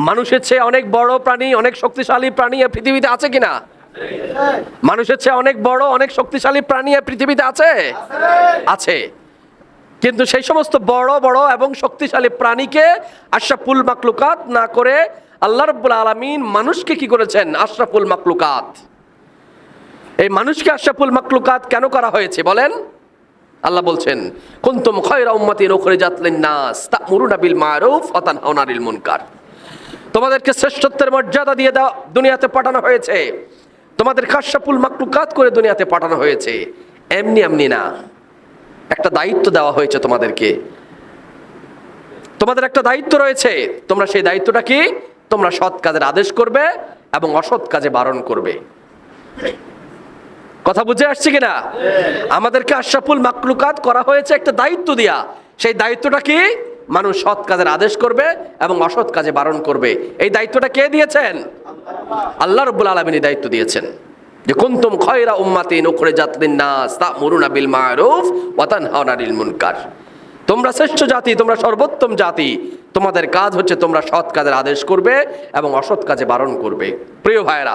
মানুষের চেয়ে অনেক বড় প্রাণী, অনেক শক্তিশালী প্রাণী এই পৃথিবীতে আছে কিনা? মানুষের চেয়ে অনেক বড়, অনেক শক্তিশালী প্রাণী এই পৃথিবীতে আছে? আছে। কিন্তু সেই সমস্ত বড় বড় এবং শক্তিশালী প্রাণীকে আশরাফুল মাখলুকাত না করে আল্লাহ রাব্বুল আলামিন মানুষকে কি করেছেন? আশরাফুল মাখলুকাত। এই মানুষকে আশরাফুল মাখলুকাত কেন করা হয়েছে বলেন? আল্লাহ বলছেন, কুনতুম খায়রা উম্মাতিন উখরিজাত লিন-নাস তা'মুরুনা বিল মা'রুফ ওয়া তানহাউনা আনিল মুনকার। তোমাদেরকে শ্রেষ্ঠত্বের মর্যাদা দিয়ে দুনিয়াতে পাঠানো হয়েছে, তোমাদের আশরাফুল মাখলুকাত করে দুনিয়াতে পাঠানো হয়েছে। এমনি এমনি না, একটা দায়িত্ব দেওয়া হয়েছে তোমাদেরকে। তোমাদের একটা দায়িত্ব রয়েছে। তোমরা সেই দায়িত্বটা কি? তোমরা সৎ কাজের আদেশ করবে এবং অসৎ কাজে বারণ করবে। কথা বুঝে আসছে কিনা? আমাদেরকে আশরাফুল মাখলুকাত করা হয়েছে একটা দায়িত্ব দিয়া। সেই দায়িত্বটা কি? মানুষ সৎ কাজের আদেশ করবে এবং অসৎ কাজে বারণ করবে। এই দায়িত্বটা কে দিয়েছেন? আল্লাহ রাব্বুল আলামিন দায়িত্ব দিয়েছেন যে কুনতুম খায়রা উম্মাতিন উখরিজাত লিন-নাস তা'মুরুনা বিল মা'রুফ ওয়া তানহাউনা আনিল মুনকার। তোমরা শ্রেষ্ঠ জাতি, তোমরা সর্বোত্তম জাতি। তোমাদের কাজ হচ্ছে তোমরা সৎ কাজের আদেশ করবে এবং অসৎ কাজে বারণ করবে। প্রিয় ভাইরা,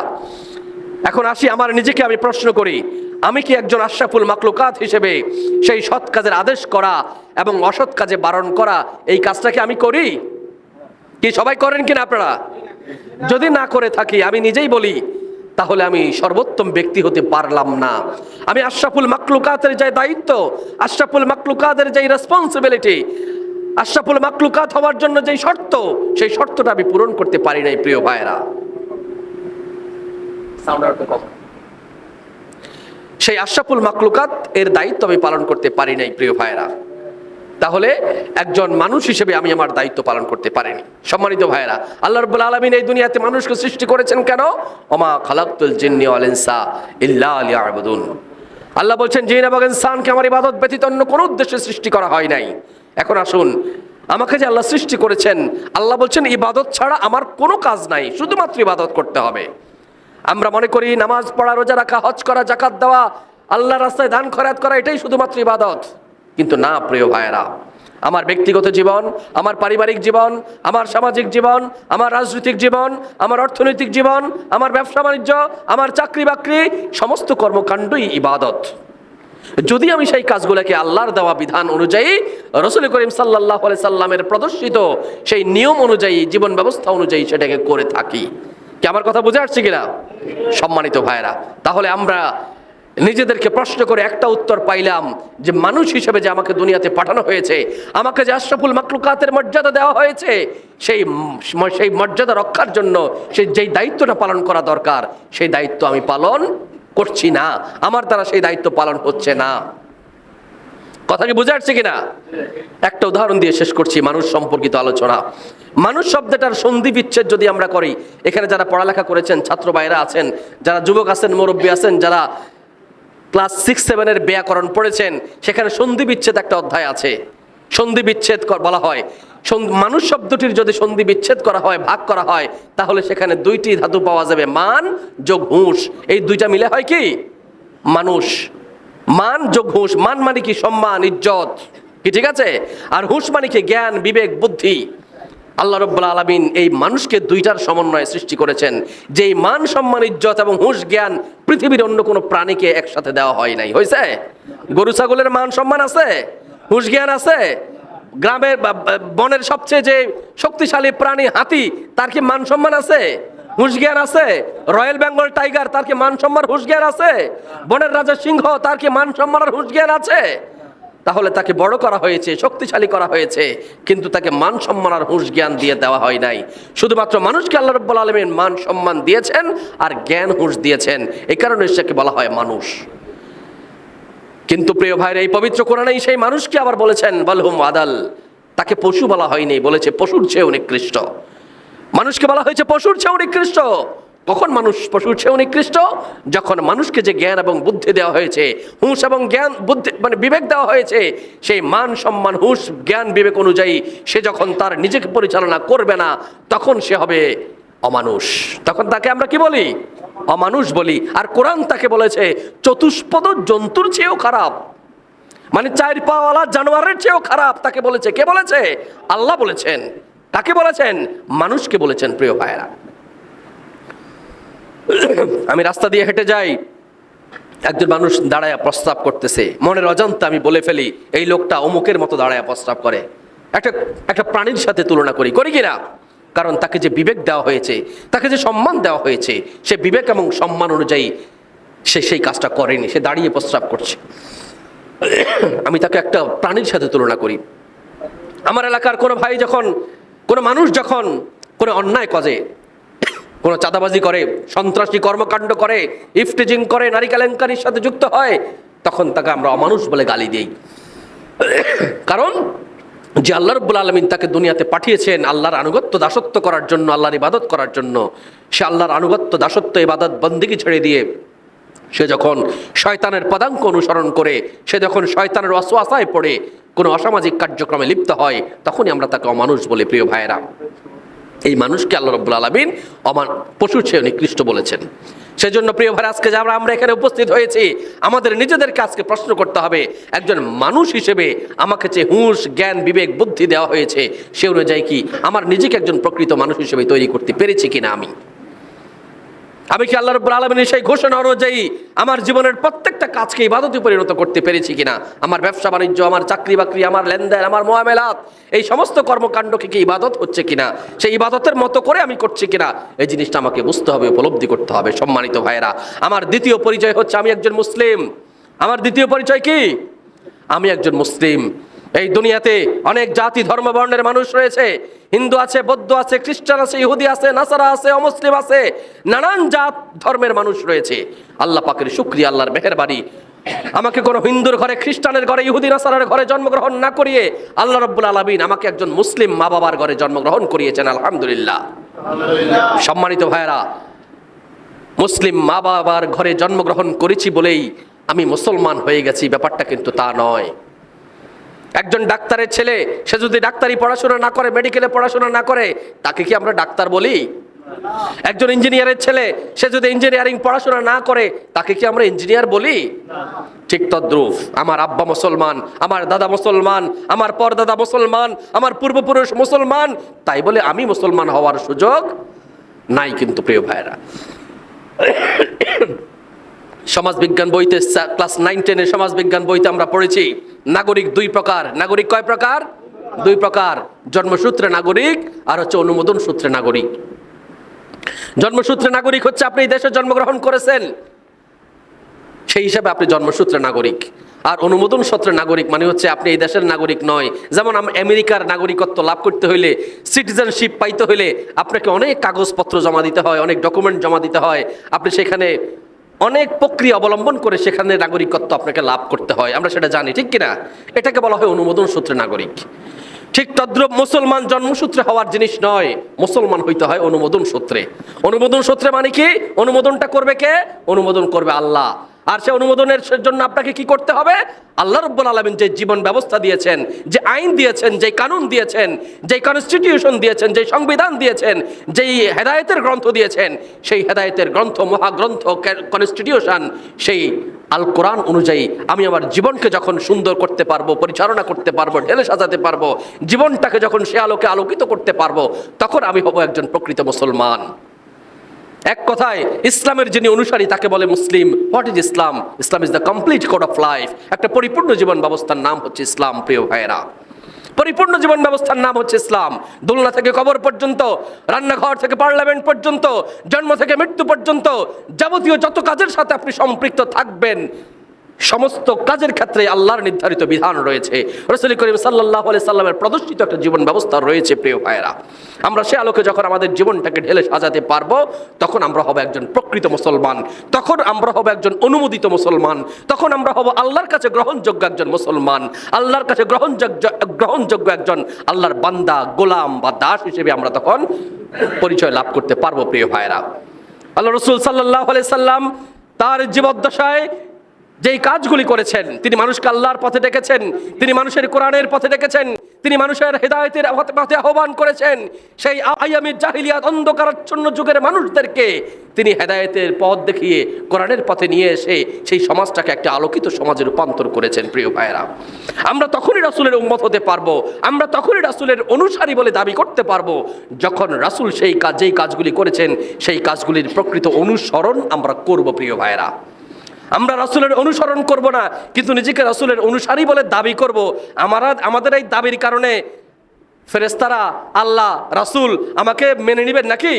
এখন আসি আমার নিজেকে আমি প্রশ্ন করি, আমি কি একজন আশরাফুল মাখলুকাত হিসেবে সেই সৎ কাজের আদেশ করা এবং অসৎ কাজে বারণ করা এই কাজটাকে আমি করি? কি সবাই করেন কিনা আপনারা? যদি না করে থাকি, আমি নিজেই বলি, তাহলে আমি সর্বোত্তম ব্যক্তি হতে পারলাম না। আমি আশরাফুল মাখলুকাতের যে দায়িত্ব, আশরাফুল মাখলুকাতের যে রেসপন্সিবিলিটি, আশরাফুল মাখলুকাত হওয়ার জন্য যে শর্ত, সেই শর্তটা আমি পূরণ করতে পারি নাই। প্রিয় ভাইরা, সেই আশরাফুল মাখলুকাত এর দায়িত্ব আমি পালন করতে পারি নাই। প্রিয় ভাইরা, তাহলে একজন মানুষ হিসেবে আমি আমার দায়িত্ব পালন করতে পারিনি। সম্মানিত ভাইরা, আল্লাহ রাব্বুল আলামিন এই দুনিয়াতে মানুষকে সৃষ্টি করেছেন কেন? ওমা খালাকতুল জিন্নি ওয়াল ইনসা ইল্লা লিয়াবুদুন। আল্লাহ বলছেন, জিন এবং ইনসানকে আমার ইবাদত ব্যতীত অন্য কোনো উদ্দেশ্যে সৃষ্টি করা হয় নাই। এখন আসুন, আমাকে যে আল্লাহ সৃষ্টি করেছেন, আল্লাহ বলছেন ইবাদত ছাড়া আমার কোনো কাজ নাই, শুধুমাত্র ইবাদত করতে হবে। আমরা মনে করি নামাজ পড়া, রোজা রাখা, হজ করা, যাকাত দেওয়া, আল্লাহর রাস্তায় দান খয়রাত করা, এটাই শুধুমাত্র ইবাদত। কিন্তু না প্রিয় ভাইরা, আমার ব্যক্তিগত জীবন, আমার পারিবারিক জীবন, আমার সামাজিক জীবন, আমার রাজনৈতিক জীবন, আমার অর্থনৈতিক জীবন, আমার ব্যবসা বাণিজ্য, আমার চাকরি বাকরি, সমস্ত কর্মকাণ্ডই ইবাদত। যদি আমি সেই কাজগুলোকে আল্লাহর দেওয়া বিধান অনুযায়ী, রাসূল করিম সাল্লাল্লাহু আলাইহি সাল্লামের প্রদর্শিত সেই নিয়ম অনুযায়ী, জীবন ব্যবস্থা অনুযায়ী সেটাকে করে থাকি। কি আমার কথা বুঝে আসছে কিনা? সম্মানিত ভাইরা, তাহলে আমরা নিজেদেরকে প্রশ্ন করে একটা উত্তর পাইলাম যে মানুষ হিসেবে যে আমাকে দুনিয়াতে পাঠানো হয়েছে, আমাকে যে আশরাফুল মাখলুকাতের মর্যাদা দেওয়া হয়েছে, সেই মর্যাদা রক্ষার জন্য যেই দায়িত্বটা পালন করা দরকার, সেই দায়িত্ব আমি পালন করছি না। আমার দ্বারা সেই দায়িত্ব পালন হচ্ছে না। কথা কি বুঝে আসছে কিনা? একটা উদাহরণ দিয়ে শেষ করছি মানুষ সম্পর্কিত আলোচনা। মানুষ শব্দটার সন্ধি বিচ্ছেদ যদি আমরা করি, এখানে যারা পড়ালেখা করেছেন, ছাত্র ভাইরা আছেন, যারা যুবক আছেন, মুরব্বী আছেন, যারা ক্লাস 6-7 ব্যাকরণ পড়েছেন, সেখানে সন্ধি বিচ্ছেদ একটা অধ্যায় আছে। সন্ধি বিচ্ছেদ বলা হয়। মানুষ শব্দটির যদি সন্ধি বিচ্ছেদ করা হয়, ভাগ করা হয়, তাহলে সেখানে দুইটি ধাতু পাওয়া যাবে, মান যোগ হুঁশ। এই দুইটা মিলে হয় কি? মানুষ। মান যোগ হুঁশ। মান মানে কি? সম্মান, ইজ্জত, কি ঠিক আছে? আর হুঁশ মানে কি? জ্ঞান, বিবেক, বুদ্ধি। আল্লাহ রাব্বুল আলামিন এই মানুষকে দুইটার সমন্বয়ে সৃষ্টি করেছেন। যেই মান, সম্মান, ইজ্জত এবং হুঁশ, জ্ঞান পৃথিবীর অন্য কোনো প্রাণীকে একসাথে দেওয়া হয় নাই। হয়েছে? গরু ছাগলের মান সম্মান আছে, হুঁশ জ্ঞান আছে। গ্রামের বনের সবচেয়ে যে শক্তিশালী প্রাণী হাতি, তার কি মান সম্মান আছে, হুঁশ জ্ঞান আছে? রয়্যাল বেঙ্গল টাইগার, তার কি মান সম্মান, হুঁশ জ্ঞান আছে? বনের রাজা সিংহ, তার কি মান সম্মান আর হুঁশ জ্ঞান আছে? তাহলে তাকে বড় করা হয়েছে, শক্তিশালী করা হয়েছে, কিন্তু তাকে মান সম্মান আর হুঁশ জ্ঞান দিয়ে দেওয়া হয় নাই। শুধুমাত্র মানুষকে আল্লাহ রাব্বুল আলামিন মান সম্মান দিয়েছেন আর জ্ঞান হুঁশ দিয়েছেন। এই কারণে সেকে বলা হয় মানুষ। কিন্তু প্রিয় ভাইরা, এই পবিত্র কোরআনেই সেই মানুষকে আবার বলেছেন বালহুম আদাল। তাকে পশু বলা হয়নি, বলেছে পশুর চেয়েও নিকৃষ্ট। মানুষকে বলা হয়েছে পশুর চেয়েও নিকৃষ্ট। কখন মানুষ পশুর চেয়েও নিকৃষ্ট? যখন মানুষকে যে জ্ঞান এবং বুদ্ধি দেওয়া হয়েছে, হুঁশ এবং জ্ঞান, বুদ্ধি মানে বিবেক দেওয়া হয়েছে, সেই মান সম্মান, হুঁশ, জ্ঞান, বিবেক অনুযায়ী সে যখন তার নিজেকে পরিচালনা করবে না, তখন সে হবে অমানুষ। তখন তাকে আমরা কি বলি? অমানুষ বলি। আর কোরআন তাকে বলেছে চতুষ্পদ জন্তুর চেয়েও খারাপ, মানে 4 পাওয়ালা জানোয়ারের চেয়েও খারাপ তাকে বলেছে। কে বলেছে? আল্লাহ বলেছেন। কাকে বলেছেন? মানুষকে বলেছেন। প্রিয় ভাইয়েরা, আমি রাস্তা দিয়ে হেঁটে যাই, একজন মানুষ দাঁড়ায় প্রস্রাব করতেছে, মনের অজান্তে আমি বলে ফেলি এই লোকটা অমুকের মতো দাঁড়ায় প্রস্রাব করে। একটা প্রাণীর সাথে তুলনা করি কিনা? কারণ তাকে যে বিবেক দেওয়া হয়েছে, তাকে যে সম্মান দেওয়া হয়েছে, সে বিবেক এবং সম্মান অনুযায়ী সে সেই কাজটা করেনি, সে দাঁড়িয়ে প্রস্রাব করছে। আমি তাকে একটা প্রাণীর সাথে তুলনা করি। আমার এলাকার কোনো ভাই যখন, কোনো মানুষ যখন কোনো অন্যায় কাজে, কোনো চাঁদাবাজি করে, সন্ত্রাসী কর্মকাণ্ড করে, ইফটিজিং করে, নারী কেলেঙ্কারির সাথে যুক্ত হয়, তখন তাকে আমরা অমানুষ বলে গালি দিই। কারণ যে আল্লাহ রাব্বুল আলামিন তাকে দুনিয়াতে পাঠিয়েছেন আল্লাহর আনুগত্য দাসত্ব করার জন্য, আল্লাহর ইবাদত করার জন্য, সে আল্লাহর আনুগত্য দাসত্ব ইবাদত বন্দেগী ছেড়ে দিয়ে সে যখন শয়তানের পদাঙ্ক অনুসরণ করে, সে যখন শয়তানের ওয়াসওয়াসায় পড়ে কোনো অসামাজিক কার্যক্রমে লিপ্ত হয়, তখনই আমরা তাকে অমানুষ বলি। প্রিয় ভাইয়েরা, এই মানুষকে আল্লাহ রাব্বুল আলামিন পশুর চেয়ে নিকৃষ্ট বলেছেন। সেজন্য প্রিয় ভাই, আজকে যারা আমরা এখানে উপস্থিত হয়েছি, আমাদের নিজেদেরকে আজকে প্রশ্ন করতে হবে, একজন মানুষ হিসেবে আমাকে যে হুঁশ, জ্ঞান, বিবেক, বুদ্ধি দেওয়া হয়েছে, সে অনুযায়ী কি আমার নিজেকে একজন প্রকৃত মানুষ হিসেবে তৈরি করতে পেরেছি কিনা? আমি কি আল্লাহ রাব্বুল আলামিনের সেই ঘোষণা অনুযায়ী আমার জীবনের প্রত্যেকটা কাজকে ইবাদতে পরিণত করতে পেরেছি কিনা? আমার ব্যবসা বাণিজ্য, আমার চাকরি বাকরি, আমার লেনদেন, আমার মুআমালাত, এই সমস্ত কর্মকাণ্ডকে কি ইবাদত হচ্ছে কিনা, সেই ইবাদতের মতো করে আমি করছি কিনা, এই জিনিসটা আমাকে বুঝতে হবে, উপলব্ধি করতে হবে। সম্মানিত ভাইয়েরা, আমার দ্বিতীয় পরিচয় হচ্ছে আমি একজন মুসলিম। আমার দ্বিতীয় পরিচয় কি? আমি একজন মুসলিম। এই দুনিয়াতে অনেক জাতি ধর্ম বর্ণের মানুষ রয়েছে, হিন্দু আছে, বৌদ্ধ আছে, খ্রিস্টান আছে, ইহুদি আছে, নাসারা আছে, অমুসলিম আছে, নানান জাত ধর্মের মানুষ রয়েছে। আল্লাহ পাকের শুকরিয়া, আল্লাহর মেহেরবানি, আমাকে কোনো হিন্দুর ঘরে, খ্রিস্টানের ঘরে, ইহুদি নাসারার ঘরে জন্মগ্রহণ না করিয়ে আল্লাহ রাব্বুল আলামিন আমাকে একজন মুসলিম মা বাবার ঘরে জন্মগ্রহণ করিয়েছেন। আলহামদুলিল্লাহ। সম্মানিত ভাইয়েরা, মুসলিম মা বাবার ঘরে জন্মগ্রহণ করেছি বলেই আমি মুসলমান হয়ে গেছি, ব্যাপারটা কিন্তু তা নয়। একজন ডাক্তারের ছেলে, সে যদি ডাক্তারি পড়াশোনা না করে, মেডিকেলে পড়াশোনা না করে, তাকে কি আমরা ডাক্তার বলি? একজন ইঞ্জিনিয়ারের ছেলে, সে যদি ইঞ্জিনিয়ারিং পড়াশোনা না করে, তাকে কি আমরা ইঞ্জিনিয়ার বলি? ঠিক তদ্রূপ আমার আব্বা মুসলমান, আমার দাদা মুসলমান, আমার পরদাদা মুসলমান, আমার পূর্বপুরুষ মুসলমান, তাই বলে আমি মুসলমান হওয়ার সুযোগ নাই কিন্তু। প্রিয় ভাইরা, সমাজবিজ্ঞান বইতে, ক্লাস 9-10 সমাজ বিজ্ঞান বইতে আমরা পড়েছি নাগরিক দুই প্রকার। নাগরিক কয় প্রকার? দুই প্রকার। জন্মসূত্রে নাগরিক আর হচ্ছে অনুমোদন সূত্রে নাগরিক। জন্মসূত্রে নাগরিক হচ্ছে আপনি এই দেশে জন্মগ্রহণ করেছেন, সেই হিসাবে আপনি জন্মসূত্রে নাগরিক। আর অনুমোদন সূত্রে নাগরিক মানে হচ্ছে আপনি এই দেশের নাগরিক নয়। যেমন আমেরিকার নাগরিকত্ব লাভ করতে হইলে, সিটিজেনশিপ পাইতে হইলে আপনাকে অনেক কাগজপত্র জমা দিতে হয়, অনেক ডকুমেন্ট জমা দিতে হয়, আপনি সেখানে অনেক প্রক্রিয়া অবলম্বন করে সেখানে নাগরিকত্ব আপনাকে লাভ করতে হয়, আমরা সেটা জানি, ঠিক কিনা? এটাকে বলা হয় অনুমোদন সূত্রে নাগরিক। ঠিক তদ্রূপ মুসলমান জন্মসূত্রে হওয়ার জিনিস নয়, মুসলমান হইতে হয় অনুমোদন সূত্রে। অনুমোদন সূত্রে মানে কি? অনুমোদনটা করবে কে? অনুমোদন করবে আল্লাহ। আর সে অনুমোদনের জন্য আপনাকে কি করতে হবে? আল্লাহ রাব্বুল আলামিন যে জীবন ব্যবস্থা দিয়েছেন, যে আইন দিয়েছেন, যে কানুন দিয়েছেন, যে কনস্টিটিউশন দিয়েছেন, যে সংবিধান দিয়েছেন, যেই হেদায়েতের গ্রন্থ দিয়েছেন, সেই হেদায়েতের গ্রন্থ, মহাগ্রন্থ, কনস্টিটিউশন, সেই আল কোরআন অনুযায়ী আমি আমার জীবনকে যখন সুন্দর করতে পারবো, পরিচালনা করতে পারবো, ঢেলে সাজাতে পারবো, জীবনটাকে যখন সে আলোকে আলোকিত করতে পারবো, তখন আমি হব একজন প্রকৃত মুসলমান। এক কথায় ইসলামের যিনি অনুসারী তাকে বলে মুসলিম। What is Islam? Islam is the complete code of life. একটা পরিপূর্ণ জীবন ব্যবস্থার নাম হচ্ছে ইসলাম। প্রিয় ভাইয়েরা, পরিপূর্ণ জীবন ব্যবস্থার নাম হচ্ছে ইসলাম। দোলনা থেকে কবর পর্যন্ত, রান্নাঘর থেকে পার্লামেন্ট পর্যন্ত, জন্ম থেকে মৃত্যু পর্যন্ত যাবতীয় যত কাজের সাথে আপনি সম্পৃক্ত থাকবেন, সমস্ত কাজের ক্ষেত্রে আল্লাহর নির্ধারিত বিধান রয়েছে, রাসূল করিম সাল্লাল্লাহু আলাইহি সাল্লামের প্রদর্শিত একটা জীবন ব্যবস্থা রয়েছে। প্রিয় ভাইয়েরা, আমরা সে আলোকে যখন আমাদের জীবনটাকে ঢেলে সাজাতে পারবো, তখন আমরা হব একজন প্রকৃত মুসলমান, তখন আমরা হব একজন অনুমোদিত মুসলমান, তখন আমরা হব আল্লাহর কাছে গ্রহণযোগ্য একজন মুসলমান, আল্লাহর কাছে গ্রহণযোগ্য একজন আল্লাহর বান্দা, গোলাম বা দাস হিসেবে আমরা তখন পরিচয় লাভ করতে পারবো। প্রিয় ভাইয়েরা, আল্লাহ রাসূল সাল্লাল্লাহু আলাইহি সাল্লাম তার জীবদ্দশায় যেই কাজগুলি করেছেন, তিনি মানুষকে আল্লাহর পথে ডেকেছেন, তিনি মানুষের কোরআনের পথে ডেকেছেন, তিনি মানুষের হেদায়েতের পথে আহ্বান করেছেন। সেই আইয়ামে জাহিলিয়াত অন্ধকারাচ্ছন্ন যুগের মানুষদেরকে তিনি হেদায়েতের পথ দেখিয়ে কোরআনের পথে নিয়ে এসে সেই সমাজটাকে একটা আলোকিত সমাজে রূপান্তর করেছেন। প্রিয় ভাইয়েরা, আমরা তখনই রাসূলের উম্মত হতে পারবো, আমরা তখনই রাসূলের অনুসারী বলে দাবি করতে পারবো যখন রাসূল যেই কাজগুলি করেছেন সেই কাজগুলির প্রকৃত অনুসরণ আমরা করব। প্রিয় ভাইয়েরা, আমরা রাসূলের অনুসরণ করব না, কিন্তু নিজেকে রাসূলের অনুসারী বলে দাবি করব। আমাদের এই দাবির কারণে ফেরেশতারা, আল্লাহ, রাসূল আমাকে মেনে নেবেন নাকি?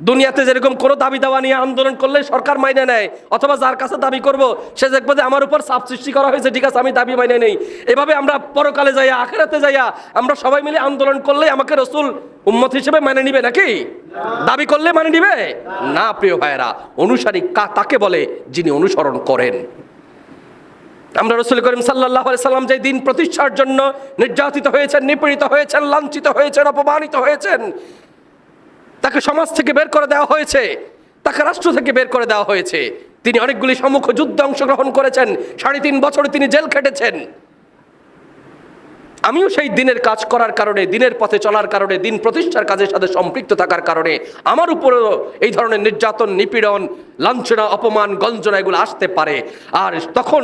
দুনিয়াতে যেরকম কোনো দাবি দাওয়া নিয়ে আন্দোলন করলে সরকার মাইনে নেয়, অথবা যার কাছে দাবি করব সে দেখবে যে আমার উপর চাপ সৃষ্টি করা হয়েছে, ঠিক আছে আমি দাবি মাইনে নেই। এভাবে আমরা পরকালে যাইয়া, আখিরাতে যাইয়া আমরা সবাই মিলে আন্দোলন করলে আমাকে রাসূল উম্মত হিসেবে মেনে নিবে নাকি? দাবি করলে মানে নিবে না। প্রিয় ভাইয়েরা, অনুসারী তাকে বলে যিনি অনুসরণ করেন। আমরা রাসূল করিম সাল্লাল্লাহু আলাইহি সাল্লাম যে দিন প্রতিষ্ঠার জন্য নির্যাতিত হয়েছেন, নিপীড়িত হয়েছেন, লাঞ্ছিত হয়েছেন, অপমানিত হয়েছেন, তাকে সমাজ থেকে বের করে দেওয়া হয়েছে, তাকে রাষ্ট্র থেকে বের করে দেওয়া হয়েছে, তিনি অনেকগুলি সম্মুখ যুদ্ধে অংশগ্রহণ করেছেন, 3.5 বছর তিনি জেল খেটেছেন। আমিও সেই দিনের কাজ করার কারণে, দিনের পথে চলার কারণে, দিন প্রতিষ্ঠার কাজের সাথে সম্পৃক্ত থাকার কারণে আমার উপরেও এই ধরনের নির্যাতন, নিপীড়ন, লাঞ্ছনা, অপমান, গঞ্জনা এগুলো আসতে পারে। আর তখন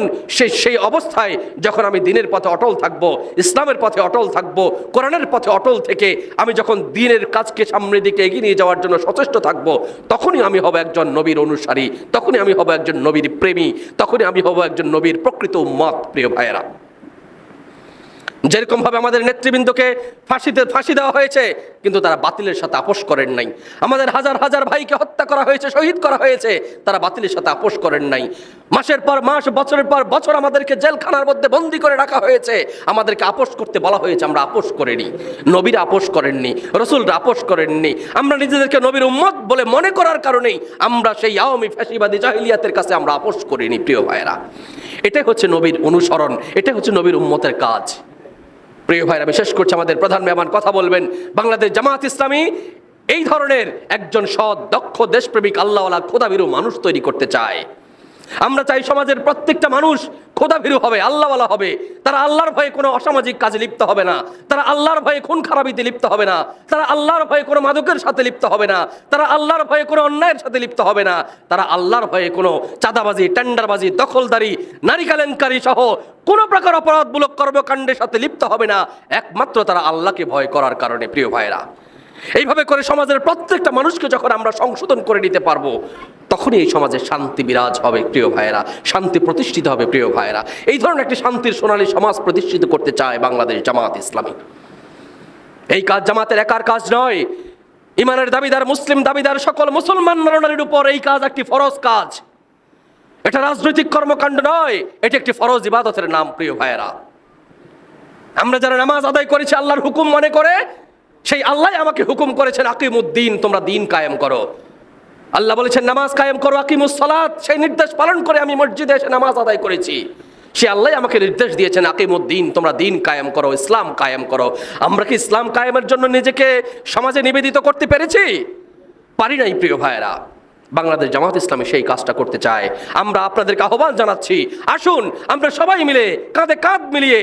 সেই অবস্থায় যখন আমি দিনের পথে অটল থাকবো, ইসলামের পথে অটল থাকবো, কোরআনের পথে অটল থেকে আমি যখন দিনের কাজকে সামনের দিকে এগিয়ে নিয়ে যাওয়ার জন্য সচেষ্ট থাকবো, তখনই আমি হব একজন নবীর অনুসারী, তখনই আমি হব একজন নবীর প্রেমী, তখনই আমি হব একজন নবীর প্রকৃত উম্মত। প্রিয় ভাইয়েরা, যেরকম ভাবে আমাদের নেতৃবৃন্দকে ফাঁসি দেওয়া হয়েছে, কিন্তু তারা বাতিলের সাথে আপোষ করেন নাই। আমাদের হাজার হাজার ভাইকে হত্যা করা হয়েছে, শহীদ করা হয়েছে, তারা বাতিলের সাথে আপোষ করেন নাই। মাসের পর মাস, বছরের পর বছর আমাদেরকে জেলখানার মধ্যে বন্দী করে রাখা হয়েছে, আমাদেরকে আপোষ করতে বলা হয়েছে, আমরা আপোষ করিনি। নবীরা আপোষ করেননি, রাসূলরা আপোষ করেননি। আমরা নিজেদেরকে নবীর উম্মত বলে মনে করার কারণেই আমরা সেই আওয়ামী ফ্যাসিবাদী জাহিলিয়াতের কাছে আমরা আপোষ করিনি। প্রিয় ভাইয়েরা, এটাই হচ্ছে নবীর অনুসরণ, এটাই হচ্ছে নবীর উম্মতের কাজ। প্রিয় ভাইরা, বিশেষ করছে আমাদের প্রধান মেহমান কথা বলবেন, বাংলাদেশ জামাত ইসলামী এই ধরনের একজন সৎ, দক্ষ, দেশপ্রেমিক, আল্লাহওয়ালা, খোদাভীরু মানুষ তৈরি করতে চায়। আমরা চাই সমাজের প্রত্যেকটা মানুষ খোদাভীরু হবে, আল্লাহওয়ালা হবে। তারা আল্লাহর ভয়ে কোনো অসামাজিক কাজে লিপ্ত হবে না, তারা আল্লাহর ভয়ে খুন খারাপিতে লিপ্ত হবে না, তারা আল্লাহর ভয়ে কোনো মাদকের সাথে লিপ্ত হবে না, তারা আল্লাহর ভয়ে কোনো অন্যায়ের সাথে লিপ্ত হবে না, তারা আল্লাহর ভয়ে কোনো চাঁদাবাজি, টেন্ডারবাজি, দখলদারি, নারী কেলেঙ্কারি সহ কোনো প্রকার অপরাধমূলক কর্মকাণ্ডের সাথে লিপ্ত হবে না, একমাত্র তারা আল্লাহকে ভয় করার কারণে। প্রিয় ভাইরা, এইভাবে করে সমাজের প্রত্যেকটা মানুষকে যখন আমরা সংশোধন করে নিতে পারবো, তখনই এই সমাজে শান্তি বিরাজ হবে। প্রিয় ভাইয়েরা, শান্তি প্রতিষ্ঠিত হবে। প্রিয় ভাইয়েরা, এই ধরনের একটি শান্তির সোনালী সমাজ প্রতিষ্ঠিত করতে চায় বাংলাদেশ জামাত ইসলামী। এই কাজ জামাতের একার কাজ নয়, ইমানের দাবিদার, মুসলিম দাবিদার সকল মুসলমান নরনারীর উপর এই কাজ একটি ফরজ কাজ। এটা রাজনৈতিক কর্মকাণ্ড নয়, এটি একটি ফরজ ইবাদতের নাম। প্রিয় ভাইয়েরা, আমরা যারা নামাজ আদায় করেছি আল্লাহর হুকুম মনে করে, সেই আল্লাহ আমাকে হুকুম করেছেন আকিমুদ্দিন, তোমরা দিন কায়েম করো। আল্লাহ বলেছেন নামাজ কায়েম করো, আকিমুস সালাত, সেই নির্দেশ পালন করে আমি মসজিদে এসে নামাজ আদায় করেছি। সে আল্লাহ আমাকে নির্দেশ দিয়েছেন আকিমুদ্দিন, তোমরা দিন কায়েম করো, ইসলাম কায়েম করো। আমরা কি ইসলাম কায়েমের জন্য নিজেকে সমাজে নিবেদিত করতে পেরেছি? পারি নাই। প্রিয় ভাইয়েরা, বাংলাদেশ জামাত ইসলামী সেই কাজটা করতে চায়। আমরা আপনাদেরকে আহ্বান জানাচ্ছি, আসুন আমরা সবাই মিলে কাঁধে কাঁধ মিলিয়ে,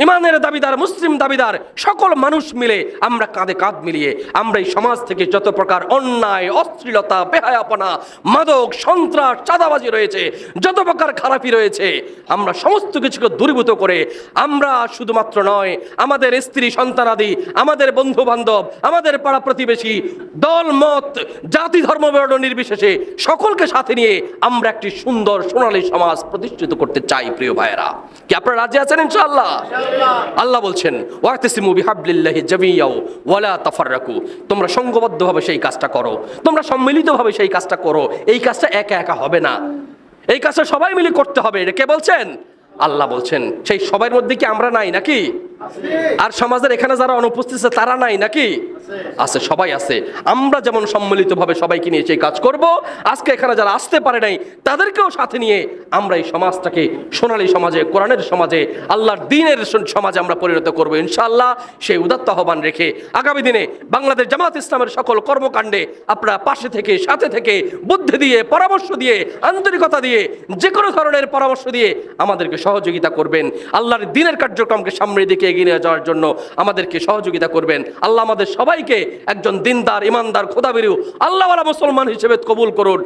ইমানের দাবিদার, মুসলিম দাবিদার সকল মানুষ মিলে আমরা কাঁধে কাঁধ মিলিয়ে আমরা এই সমাজ থেকে যত প্রকার অন্যায়, অশ্লীলতা, বেহায়াপনা, মাদক, সন্ত্রাস, চাঁদাবাজি রয়েছে, যত প্রকার খারাপি রয়েছে, আমরা সমস্ত কিছুকে দূরীভূত করে আমরা শুধুমাত্র নয়, আমাদের স্ত্রী সন্তানাদি, আমাদের বন্ধু বান্ধব, আমাদের পাড়া প্রতিবেশী, দল মত, জাতি ধর্ম বর্ণ নির্বিশেষে সকলকে সাথে নিয়ে আমরা একটি সুন্দর সোনালী সমাজ প্রতিষ্ঠিত করতে চাই। প্রিয় ভাইয়েরা, কি আপনারা রাজি আছেন ইনশাআল্লাহ? আল্লাহ বলছেন ওয়াতাসিমু বিহাবলিল্লাহি জামিআও ওয়ালা তাফাররাকু, তোমরা সংঘবদ্ধভাবে সেই কাজটা করো, তোমরা সম্মিলিতভাবে সেই কাজটা করো। এই কাজটা একা একা হবে না, এই কাজটা সবাই মিলে করতে হবে। এটা কে বলছেন? আল্লাহ বলছেন। সেই সবার মধ্যে কি আমরা নাই নাকি? আর সমাজের এখানে যারা অনুপস্থিত আছে তারা নাই নাকি? আছে, সবাই আছে। আমরা যেমন সম্মিলিতভাবে সবাইকে নিয়ে সেই কাজ করব, আজকে এখানে যারা আসতে পারে নাই তাদেরকেও সাথে নিয়ে আমরা এই সমাজটাকে সোনালী সমাজে, কোরআনের সমাজে, আল্লাহর দ্বীনের সমাজে আমরা পরিণত করব ইনশাআল্লাহ। সেই উদাত্ত আহ্বান রেখে আগামী দিনে বাংলাদেশ জামাত ইসলামের সকল কর্মকাণ্ডে আপনারা পাশে থেকে, সাথে থেকে, বুদ্ধি দিয়ে, পরামর্শ দিয়ে, আন্তরিকতা দিয়ে, যে কোনো ধরনের পরামর্শ দিয়ে আমাদেরকে সহযোগিতা করবেন। আল্লাহর দ্বীনের কার্যক্রমকে সামনের দিকে এগিয়ে নিয়ে যাওয়ার জন্য আমাদেরকে সহযোগিতা করবেন। আল্লাহ আমাদের সবাইকে একজন দিনদার, ইমানদার, খোদাভীরু, আল্লাহওয়ালা মুসলমান হিসেবে কবুল করুন।